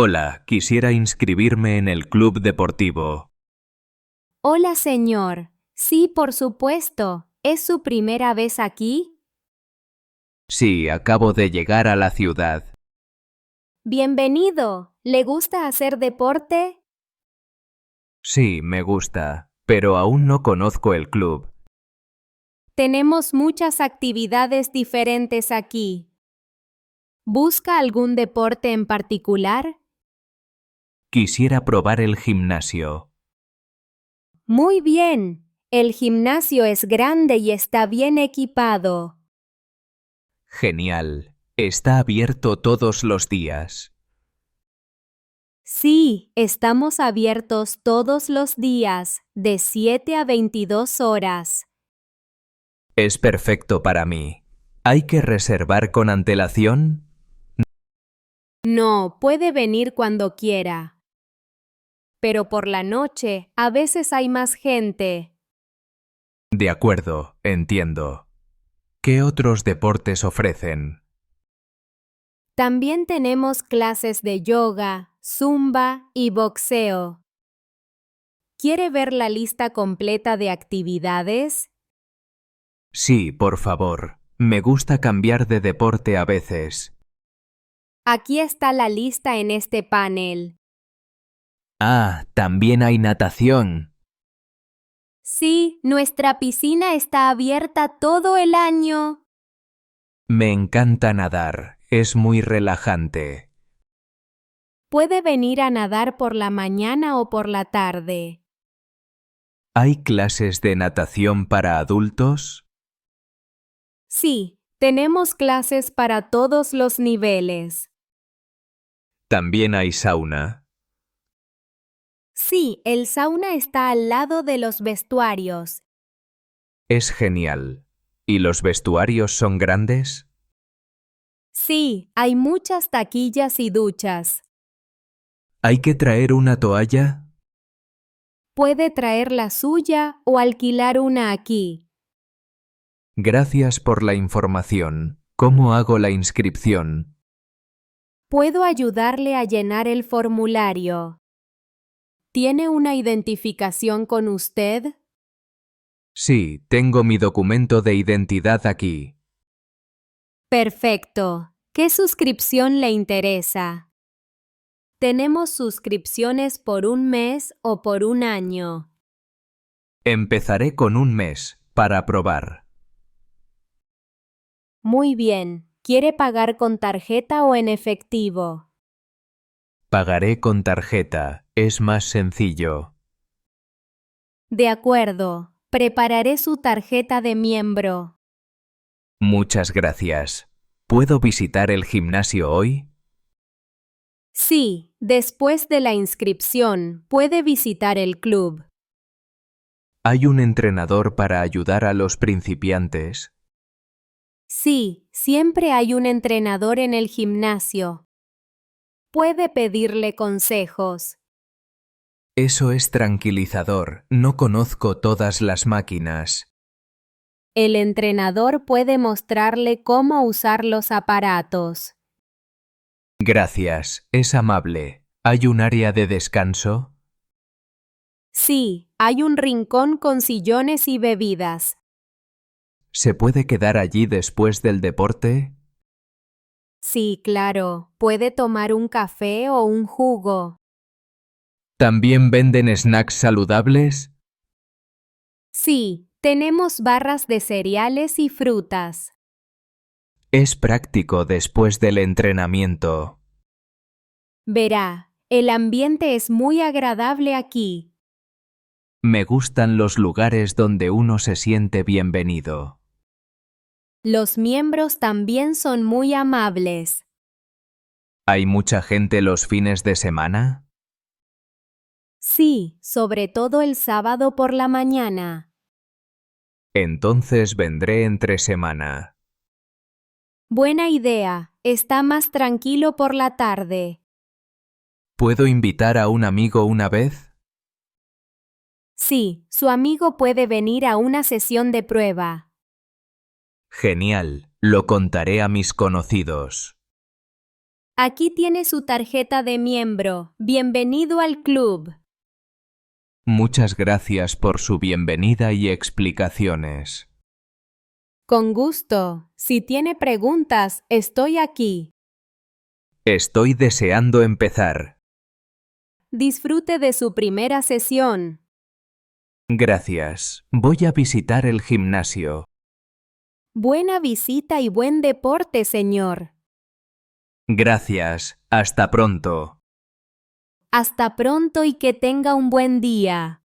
Hola, quisiera inscribirme en el club deportivo. Hola, señor. Sí, por supuesto. ¿Es su primera vez aquí? Sí, acabo de llegar a la ciudad. Bienvenido. ¿Le gusta hacer deporte? Sí, me gusta, pero aún no conozco el club. Tenemos muchas actividades diferentes aquí. ¿Busca algún deporte en particular? Quisiera probar el gimnasio. Muy bien. El gimnasio es grande y está bien equipado. Genial. ¿Está abierto todos los días? Sí, estamos abiertos todos los días, de 7 a 22 horas. Es perfecto para mí. ¿Hay que reservar con antelación? No, puede venir cuando quiera. Pero por la noche, a veces hay más gente. De acuerdo, entiendo. ¿Qué otros deportes ofrecen? También tenemos clases de yoga, zumba y boxeo. ¿Quiere ver la lista completa de actividades? Sí, por favor. Me gusta cambiar de deporte a veces. Aquí está la lista en este panel. Ah, también hay natación. Sí, nuestra piscina está abierta todo el año. Me encanta nadar. Es muy relajante. Puede venir a nadar por la mañana o por la tarde. ¿Hay clases de natación para adultos? Sí, tenemos clases para todos los niveles. También hay sauna. Sí, el sauna está al lado de los vestuarios. Es genial. ¿Y los vestuarios son grandes? Sí, hay muchas taquillas y duchas. ¿Hay que traer una toalla? Puede traer la suya o alquilar una aquí. Gracias por la información. ¿Cómo hago la inscripción? Puedo ayudarle a llenar el formulario. ¿Tiene una identificación con usted? Sí, tengo mi documento de identidad aquí. Perfecto. ¿Qué suscripción le interesa? Tenemos suscripciones por un mes o por un año. Empezaré con un mes, para probar. Muy bien. ¿Quiere pagar con tarjeta o en efectivo? Pagaré con tarjeta, es más sencillo. De acuerdo. Prepararé su tarjeta de miembro. Muchas gracias. ¿Puedo visitar el gimnasio hoy? Sí, después de la inscripción, puede visitar el club. ¿Hay un entrenador para ayudar a los principiantes? Sí, siempre hay un entrenador en el gimnasio. Puede pedirle consejos. Eso es tranquilizador. No conozco todas las máquinas. El entrenador puede mostrarle cómo usar los aparatos. Gracias, es amable. ¿Hay un área de descanso? Sí, hay un rincón con sillones y bebidas. ¿Se puede quedar allí después del deporte? Sí, claro, puede tomar un café o un jugo. ¿También venden snacks saludables? Sí, tenemos barras de cereales y frutas. Es práctico después del entrenamiento. Verá, el ambiente es muy agradable aquí. Me gustan los lugares donde uno se siente bienvenido. Los miembros también son muy amables. ¿Hay mucha gente los fines de semana? Sí, sobre todo el sábado por la mañana. Entonces vendré entre semana. Buena idea, está más tranquilo por la tarde. ¿Puedo invitar a un amigo una vez? Sí, su amigo puede venir a una sesión de prueba. Genial, lo contaré a mis conocidos. Aquí tiene su tarjeta de miembro. Bienvenido al club. Muchas gracias por su bienvenida y explicaciones. Con gusto. Si tiene preguntas, estoy aquí. Estoy deseando empezar. Disfrute de su primera sesión. Gracias. Voy a visitar el gimnasio. Buena visita y buen deporte, señor. Gracias. Hasta pronto. Hasta pronto y que tenga un buen día.